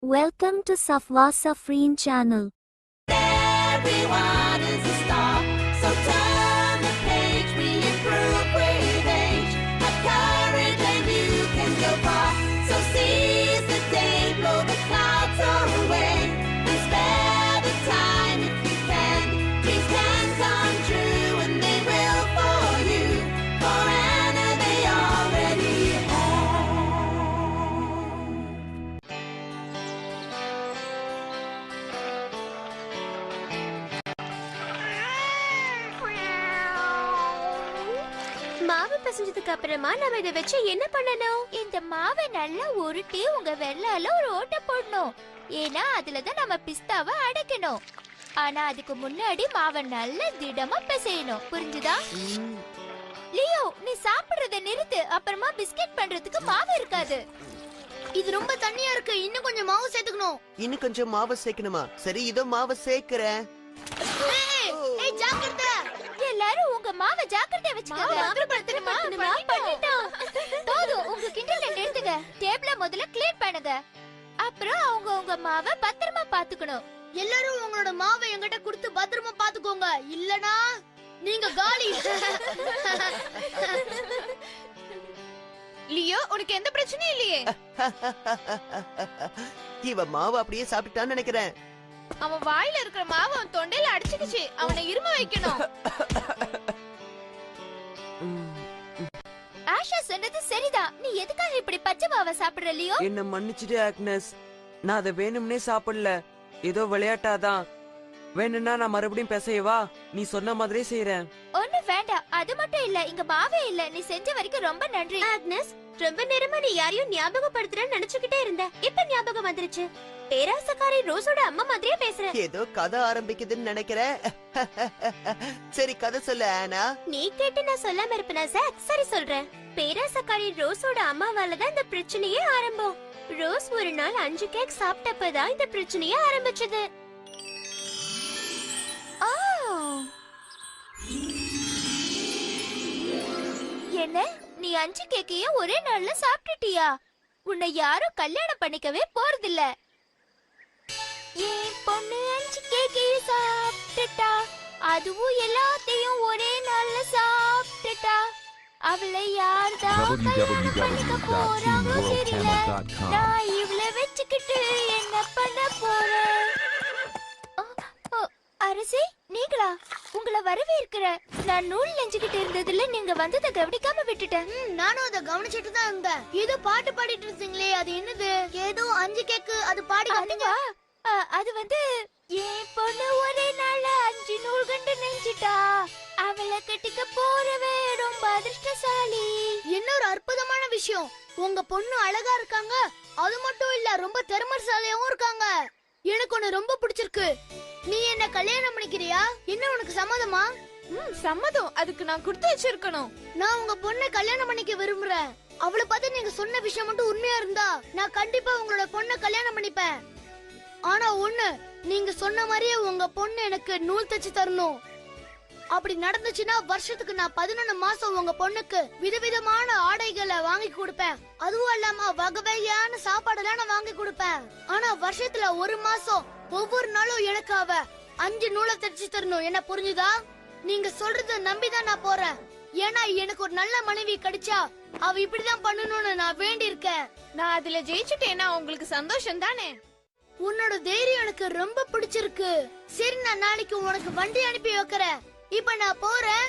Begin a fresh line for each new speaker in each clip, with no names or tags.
Welcome to Safwa Safreen channel.
Everyone is a star, so turn the page, we improve with age. Have courage and you can go far, so seize the day, blow the clouds away. And spare the time if you can, dreams can come true and they will for you. For Anna they already have.
மாவு பிசைஞ்சதுக்கு அப்புறமா நம்ம இதை வச்சு என்ன பண்ணணும்? இந்த மாவை நல்லா உருட்டி உங்க வெள்ளால ஒரு ஓட்டை போடணும். ஏன்னா அதுலதான் நம்ம பிஸ்தாவை அடைக்கணும். ஆனா அதுக்கு முன்னாடி மாவை நல்லா திடமா பிசையணும். புரிஞ்சுதா? லியோ, நீ சாப்பிடுறத நிறுத்து. அப்புறமா பிஸ்கட் பண்றதுக்கு மாவு இருக்காது.
இது ரொம்ப தண்ணியா இருக்கு. இன்னும் கொஞ்சம் மாவு சேர்த்துக்கணும்.
இன்னும் கொஞ்சம் மாவு சேர்க்கணுமா? சரி, இதோ மாவு சேர்க்கிறேன்.
ஏய் ஜாக்கிரதை.
எல்லாரும் உங்க மாவை ஜாக்கிரதையா வச்சுக்கோங்க. பண்ணிட்டோம். போதும், உங்க கிண்டல நிறுத்துங்க. டேபிள முதல்ல க்ளீன் பண்ணுங்க. அப்புறம் அவங்க உங்க மாவை பத்திரமா பாத்துக்கணும்.
எல்லாரும் உங்களோட மாவை என்கிட்ட கொடுத்து பத்திரமா பாத்துக்கோங்க. இல்லனா நீங்க காலி.
லியோ, உனக்கு எந்த பிரச்சனையும் இல்லையே?
இவ மாவு அப்படியே சாப்பிட்டான்னு நினைக்கிறேன்.
அவன் வாயில இருக்கிற மாவு அவன் தொண்டையில அடிச்சுக்கிச்சு. அவனை இரும வைக்கணும். ஆஷா சொன்னது சரிதான். நீ எதுக்காக இப்படி பச்சை மாவை சாப்பிடுற லியோ?
என்ன மன்னிச்சிடு ஆக்னஸ், நான் அதை வேணும்னே சாப்பிடல. ஏதோ விளையாட்டாதான். வேணும்னா நான் மறுபடியும் பேசையவா? நீ சொன்ன மாதிரியே செய்யறேன்.
ஒண்ணு வேண்டாம். அது மட்டும் இல்ல, இங்க மாவே இல்ல. நீ செஞ்ச வரைக்கும் ரொம்ப நன்றி. ஆக்னஸ், ரொம்ப நேரமா நீ யாரையும் ஞாபகப்படுத்துறேன்னு நினைச்சுக்கிட்டே இருந்த. இப்ப ஞாபகம் வந்துருச்சு. பேராசக்காரி ரோஸோட அம்மா மாதிரியே பேசுற.
ஏதோ கதை ஆரம்பிக்குதுன்னு நினைக்கிறேன். சரி, கதை சொல்லு ஆனா.
நீ கேட்டு நான் சொல்லாம இருப்பேனா சார்? சரி சொல்றேன். பேராசக்காரி ரோஸோட அம்மாவால தான் இந்த பிரச்சனையே ஆரம்பம். ரோஸ் ஒரு நாள் 5 கேக் சாப்பிட்டப்பதான் இந்த பிரச்சனையே ஆரம்பிச்சது. என்ன, நீ 5 கேக்கையும் ஒரே நாள்ல சாப்பிட்டுட்டியா? உன்னை யாரும் கல்யாணம் பண்ணிக்கவே போறதில்ல. ஏன் பொண்ணு 5 கேக்கையும் சாப்பிட்டுட்டா, அதுவும் எல்லாத்தையும் ஒரே நாள்ல சாப்பிட்டுட்டா. அவளை யார்தான் கல்யாணம் பண்ணிக்க போறாங்க தெரியல. நான் இவளை வச்சுக்கிட்டு என்ன பண்ண போறேன்? அரசி, நீங்களா? உங்களை வரவேற்கிற. நான் நூல் நெஞ்சுக்கிட்டு இருந்ததுல நீங்க வந்ததை கவனிக்காம விட்டுட்டேன்.
நானும் அதை கவனிச்சிட்டு தான் இருந்தேன். ஏதோ பாட்டு பாடிட்டு இருந்தீங்களே, அது என்னது? ஏதோ 5 கேக்கு அது பாடி
அதுவா? அது வந்து என் பொண்ணு ஒரே நாள்ல 5 நூல்கண்டு நெஞ்சிட்டா. அவளை கட்டிக்க போறவே ரொம்ப அதிர்ஷ்டசாலி.
இன்னொரு அற்புதமான விஷயம், உங்க பொண்ணு அழகா இருக்காங்க. அது மட்டும் இல்ல, ரொம்ப திறமைசாலியாவும் இருக்காங்க. எனக்கு ஒன்னு ரொம்ப பிடிச்சிருக்கு. நீ என்ன கல்யாணம் பண்ணிக்கிறியா? என்ன உனக்கு சம்மதமா?
சம்மதம். அதுக்கு நான் கொடுத்து வச்சிருக்கணும்.
நான் உங்க பொண்ணை கல்யாணம் பண்ணிக்க விரும்புறேன். அவளை பார்த்து நீங்க சொன்ன விஷயம் மட்டும் உண்மையா இருந்தா நான் கண்டிப்பா உங்களோட பொண்ணை கல்யாணம் பண்ணிப்பேன். ஆனா ஒண்ணு, நீங்க சொன்ன மாதிரியே உங்க பொண்ணு எனக்கு நூல் தச்சு தரணும். அப்படி நடந்துச்சுன்னா வருஷத்துக்கு நான் 11 மாசம் உங்க பொண்ணுக்கு விதவிதமான ஆடைகளை வாங்கி கொடுப்பேன். அதுவும் இல்லாம வகை வகையான சாப்பாடுலாம் நான் வாங்கி கொடுப்பேன். ஆனா வருஷத்துல 1 மாசம் ஒவ்வொரு நாளும் எனக்கு அவ 5 நூலை தச்சு தரணும். என்ன புரிஞ்சுதா? நீங்க சொல்றத நம்பிதான் நான் போறேன். ஏன்னா எனக்கு ஒரு நல்ல மனைவி கிடைச்சா அவ இப்படிதான் பண்ணணும்னு நான் வேண்டி இருக்கேன்.
நான் அதுல ஜெயிச்சுட்டேன்னா உங்களுக்கு சந்தோஷம் தானே?
உன்னோட தைரியம் எனக்கு ரொம்ப பிடிச்சிருக்கு. சரி, நான் நாளைக்கு உனக்கு வண்டி அனுப்பி வைக்கிறேன். இப்ப நான் போறேன்.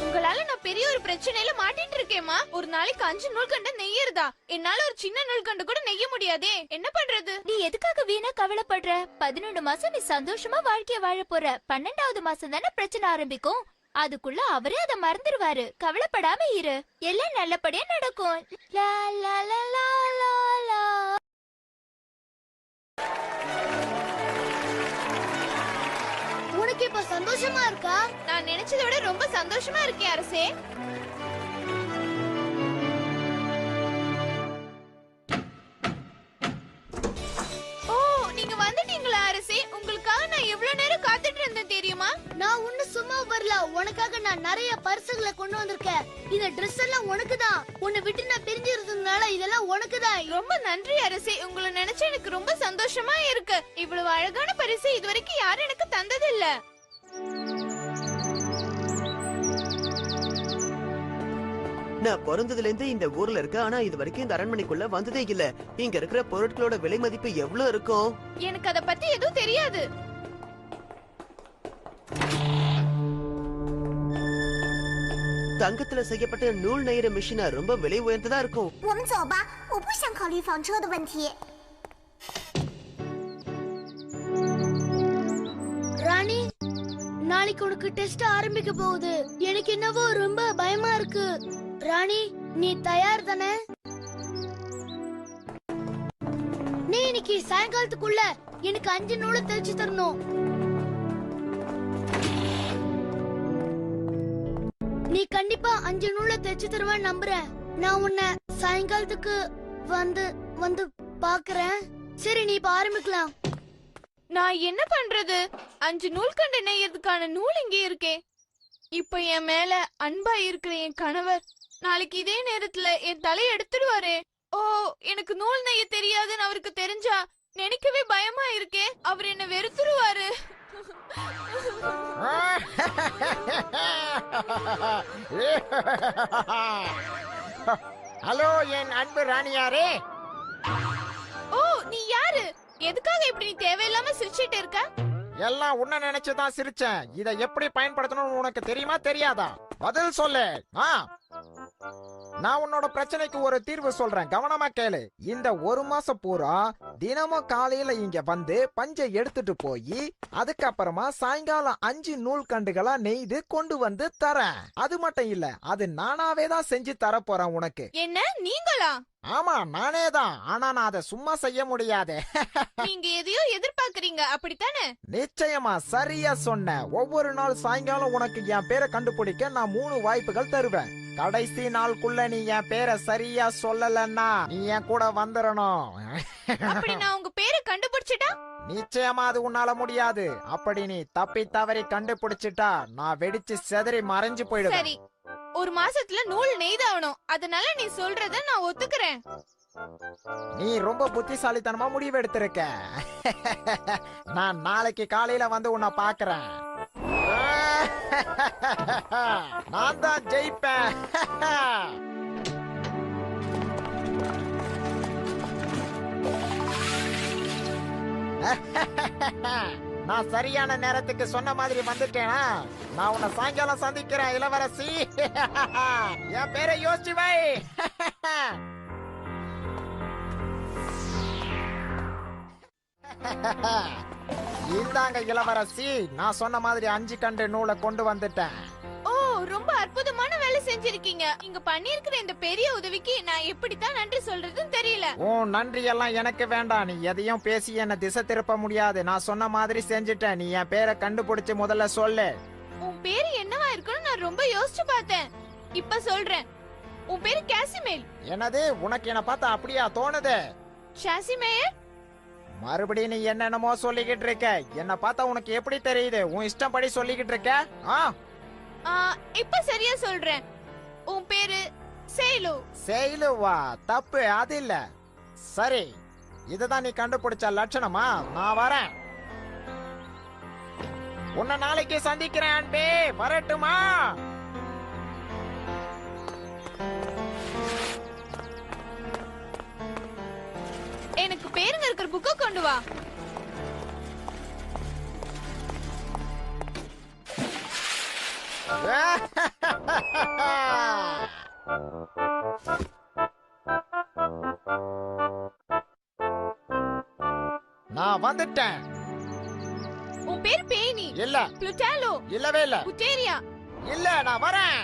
உங்களால நான் பெரிய ஒரு பிரச்சனையில மாட்டிட்டு இருக்கேமா. ஒரு நாளைக்கு 5 நூல்கண்டு நெய்யறதா? என்னால ஒரு சின்ன நூல்கண்டு கூட நெய்ய முடியாதே. என்ன பண்றது? நீ எதுக்காக வீணா கவலைப்படுற? 11 மாசம் நீ சந்தோஷமா வாழ்க்கைய வாழ போற. 12வது மாசம் தானே பிரச்சனை ஆரம்பிக்கும். அதுக்குள்ள அவரே அதை மறந்துடுவாரு. கவலைப்படாம இரு, எல்லாம் நல்லபடியா நடக்கும். லா லா லா லா லா லா.
உனக்கு இப்ப சந்தோஷமா இருக்கா?
நான் நினைச்சதை விட ரொம்ப சந்தோஷமா இருக்கேன் அரசே. ஓ, நீங்க வந்துட்டீங்களா அரசே? உங்களுக்காக நான் எவ்வளவு நேரம் காத்துட்டு இருந்தேன் தெரியுமா?
நான் ஒண்ணு சும்மா வரல, உனக்காக நான் நிறைய பரிசுகளை கொண்டு வந்திருக்கேன். இந்த Dress எல்லாம் உனக்குதான். உன்னை விட்டு நான் பிரிஞ்சிருந்ததுனால இதெல்லாம் உனக்குதான்.
ரொம்ப நன்றி அரசே, உங்களை நினைச்சு எனக்கு ரொம்ப சந்தோஷமா இருக்கு. இவ்வளவு அழகான பரிசு இதுவரைக்கும் யாரும் எனக்கு தந்ததில்ல.
நான் பிறந்ததுல இருந்து இந்த ஊர்ல இருக்க, ஆனா இது வரைக்கும் இந்த அரண்மனைக்குள்ள வந்ததே இல்ல. இங்க இருக்கிற பொருட்களோட விலை மதிப்பு எவ்வளவு இருக்கும்?
எனக்கு அத பத்தி எதுவும் தெரியாது.
தங்கத்துல செய்யப்பட்ட நூல் நெய்யற மிஷினா ரொம்ப விலை உயர்ந்ததா இருக்கும்.
我们走吧，我不想考虑房车的问题。
ராணி, நாளைக்கு உனக்கு டெஸ்ட் ஆரம்பிக்க போகுது. எனக்கு என்னவோ ரொம்ப பயமா இருக்கு. ராணி, நீ தயார் தானே? நீ இன்னைக்கு சாயங்காலத்துக்குள்ள எனக்கு 5 நூலை தைச்சு தரணும். நீ கண்டிப்பா 5 நூலை தைச்சு தருவேன்னு நம்புறேன். நான் உன்னை சாயங்காலத்துக்கு வந்து வந்து பாக்குறேன். சரி, நீ இப்ப ஆரம்பிக்கலாம்.
நான் என்ன பண்றது? 5 நூல்கண்டு நெய்யறதுக்கான நூல் இங்கே இருக்கே. இப்ப என் மேல அன்பா இருக்கிற என் கணவர் நாளைக்கு இதே நேரத்துல என் தலையை எடுத்துடுவாரே. ஓ, எனக்கு நூல் நெய்ய தெரியாதுன்னு அவருக்கு தெரிஞ்சா நினைக்கவே பயமா இருக்கே. அவர் என்ன வெறுத்துருவாரு.
ஹலோ என் அன்பு ராணியாரே.
ஓ, நீ யாரு? எதுக்காக இப்படி நீ தேவையில்லாம சிரிச்சிட்டு இருக்க?
எல்லாம் உன்ன நினைச்சுதான் சிரிச்சேன். இதை எப்படி பயன்படுத்தணும்னு உனக்கு தெரியுமா தெரியாதா? பதில் சொல்லு. நான் உன்னோட பிரச்சனைக்கு ஒரு தீர்வு சொல்றேன், கவனமா கேளு. இந்த 1 மாசம் பூரா தினமும் காலையில இங்க வந்து பஞ்சை எடுத்துட்டு போய் அதுக்கப்புறமா சாயங்காலம் 5 நூல் கண்டுகளா நெய்து கொண்டு வந்து தரேன். அது மட்டும் இல்ல, அது நானாவே தான் செஞ்சு தர போறேன் உனக்கு.
என்ன, நீங்களா?
ஆமா, நானே தான். ஆனா நான் அதை சும்மா செய்ய முடியாது.
நீங்க எதையோ எதிர்பார்க்கறீங்க, அப்படித்தானே?
நிச்சயமா, சரியா சொன்ன. ஒவ்வொரு நாள் சாயங்காலம் உனக்கு என் பேரை கண்டுபிடிக்க நான் 3 வாய்ப்புகள் தருவேன். கடைசி நாளுக்குள்ள நீ என் பேரை சரியா சொல்லலன்னா நீ என் கூட வந்துடணும்.
அப்படி நான் உங்க பேரை கண்டுபிடிச்சிட்டா?
நிச்சயமா அது உன்னால முடியாது. அப்படி நீ தப்பி தவறி கண்டுபிடிச்சிட்டா நான் வெடிச்சு செதறி மறைஞ்சு போயிடுவேன்.
சரி, 1 மாசத்துல நூல் நெய்தாகணும். அதனால நீ சொல்றத நான் ஒத்துக்கிறேன்.
நீ ரொம்ப புத்திசாலித்தனமா முடிவு எடுத்திருக்க. நான் நாளைக்கு காலையில வந்து உன்னை பாக்குறேன். நான் தான் ஜெயிப்பேன். நான் சரியான நேரத்துக்கு சொன்ன மாதிரி வந்துட்டேனா? நான் உன்னை சாயங்காலம் சந்திக்கிறேன் இளவரசி. என் பேரை யோசிச்சு வை. இந்தாங்க இளவரசி, நான் சொன்ன மாதிரி 5 கண்டு நூலை கொண்டு வந்துட்டேன்.
ஓ, ரொம்ப அற்புதமான வேலை செஞ்சிருக்கீங்க. இங்க பண்ணிருக்கிற இந்த பெரிய உதவிக்கு நான் எப்படித்தான் நன்றி சொல்றதுன்னு தெரியல.
உன் நன்றி எல்லாம் எனக்கு வேண்டாம். நீ எதையும் பேசி என்ன திசை திருப்ப முடியாது. நான் சொன்ன மாதிரி செஞ்சுட்டேன். நீ என் பேரை கண்டுபிடிச்சு முதல்ல சொல்லு.
உன் பேரு என்னவா இருக்குன்னு நான் ரொம்ப யோசிச்சு பார்த்தேன். இப்ப சொல்றேன். உன் பேரு காசிமேல்.
என்னது, உனக்கு என்ன பார்த்தா அப்படியா தோணுது?
ஷாசிமேயர்?
மறுபடியும் நீ என்னென்னமோ சொல்லிக்கிட்டு இருக்க. என்ன பார்த்தா உனக்கு எப்படி தெரியுது? உன் இஷ்டப்படி சொல்லிக்கிட்டு இருக்க.
இப்ப சரியா சொல்றேன். உன் பேரு சேலு.
செயலுவா? தப்பு, அது இல்ல. சரி, இதுதான் நீ கண்டுபிடிச்ச லட்சணமா? நான் வரேன். உன்னை நாளைக்கு சந்திக்கிறேன் அன்பே. வரட்டுமா?
எனக்கு பேருங்க இருக்கிற புக்க கொண்டு வா.
நான் வந்துட்டேன்.
உன் பேரு பேனி.
இல்ல.
புளுட்டாலோ.
இல்லவே இல்ல.
புட்டேரியா.
இல்ல, நான் வரேன்.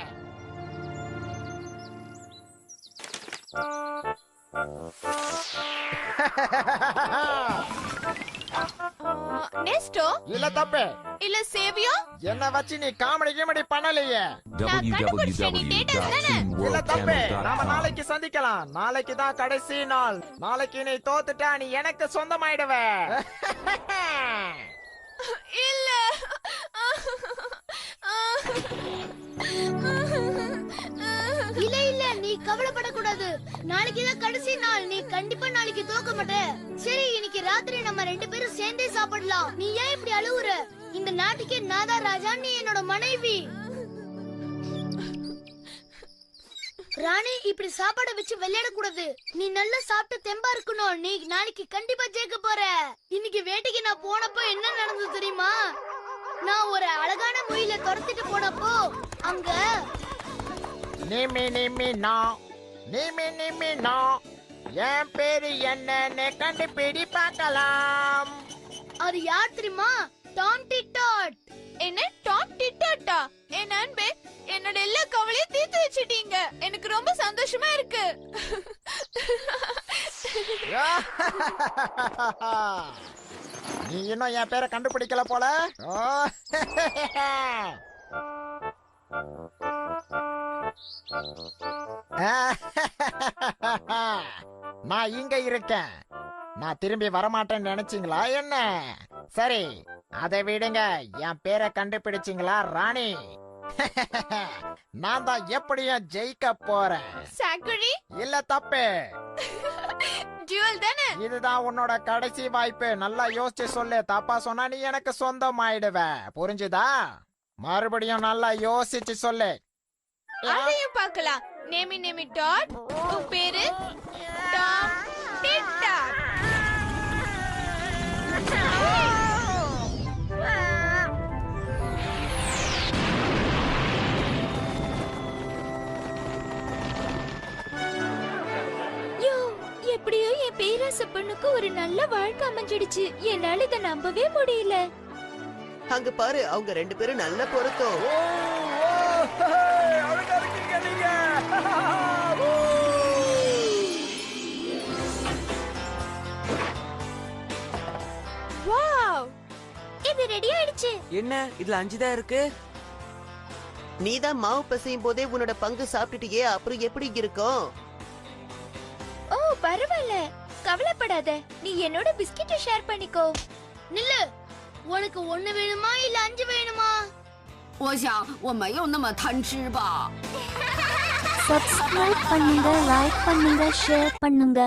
நெஸ்டோ.
இல்ல, தப்பு.
இல்ல சேவியோ.
என்ன வச்சு நீ காமெடி கிமெடி பண்ணலையே.
நான் கண்டுபிடிச்சேன். நீ டேட்டஸ் தானே?
இல்ல, தப்பு. நாம
www.teamworldcamel.com.
நாளைக்கு சந்திக்கலாம். நாளைக்கு தான் கடைசி நாள். நாளைக்கு நீ தோத்துட்டா நீ எனக்கு சொந்தமாயிடுவ.
இல்ல.
இல்ல இல்ல நீ கவலைப்படக்கூடாது. நாளைக்கு தான் கடைசி நாள். நீ கண்டிப்பா நாளைக்கு தோக்க மாட்ட. சரி, இன்னைக்கு ராத்திரி நம்ம 2 பேரும் சேர்ந்தே சாப்பிடலாம். நீ ஏன் இப்படி அழுவுற? இந்த நாட்டுக்கே நான் தான் ராஜா, நீ என்னோட மனைவி. ராணி, இப்படி சாப்பாடை வச்சு விளையாட கூடாது. நீ நல்லா சாப்பிட்டு தெம்பா இருக்கணும். நீ நாளைக்கு கண்டிப்பா ஜெயிக்க போற. இன்னைக்கு வேட்டைக்கு நான் போனப்போ என்ன நடந்தது தெரியுமா? நான் ஒரு அழகான முயலை துரத்திட்டு போனப்போ அங்க
நிமி நிமி நோ, நிமி நிமி நோ, என் பேரு என்னன்னு கண்டுபிடி பார்க்கலாம்.
அது யார் தெரியுமா? டாம் டிட்டாட்.
என்ன டாம் டிட்டாட்டா? என் அன்பே, என்னோட எல்லா கவலையும் தீர்த்து வச்சிட்டீங்க. எனக்கு ரொம்ப சந்தோஷமா இருக்கு.
நீ இன்னும் என் பேரை கண்டுபிடிக்கல போல. ஓ. நான் இங்க இருக்கேன். நான் திரும்பி வரமாட்டேன்னு நினைச்சீங்களா என்ன? சரி, அதை விடுங்க. என் பேரை கண்டுபிடிச்சீங்களா ராணி? நான் தான் எப்படியும் ஜெயிக்க போறேன்.
சாக்குரி,
இல்ல, தப்பு.
ஜுவல் தானே?
இதுதான் உன்னோட கடைசி வாய்ப்பு. நல்லா யோசிச்சு சொல்லு. தப்பா சொன்னா நீ எனக்கு சொந்தம் ஆயிடுவ. புரிஞ்சுதா? மறுபடியும் நல்லா யோசிச்சு சொல்லு.
அதையும் பார்க்கலாம். நேமி நேமி டாட். உன் பேரு டாம் டிட்டாட். எப்படியோ என் பேராச பொண்ணுக்கு ஒரு நல்ல வாழ்க்கை அமைஞ்சிடுச்சு. என்னால இதை நம்பவே முடியல.
அங்க பாரு, அவங்க 2 பேரும் நல்ல பொருத்தம்.
வாவ்,
இது ரெடி ஆயிடுச்சு.
என்ன இதுல 5 தான் இருக்கு?
நீதான் மாவு பிசையும் போதே உன்னோட பங்கு சாப்பிட்டுட்டியே, அப்புறம் எப்படி இருக்கும்?
ஓ பரவாயில்ல, கவலைப்படாத. நீ என்னோட பிஸ்கெட்டை ஷேர் பண்ணிக்கோ.
நில்லு. உனக்கு 1 வேணுமா இல்ல 5 வேணுமா?
我想我没有那么贪吃吧。
Subscribe பண்ணுங்க, லைக் பண்ணுங்க, ஷேர் பண்ணுங்க.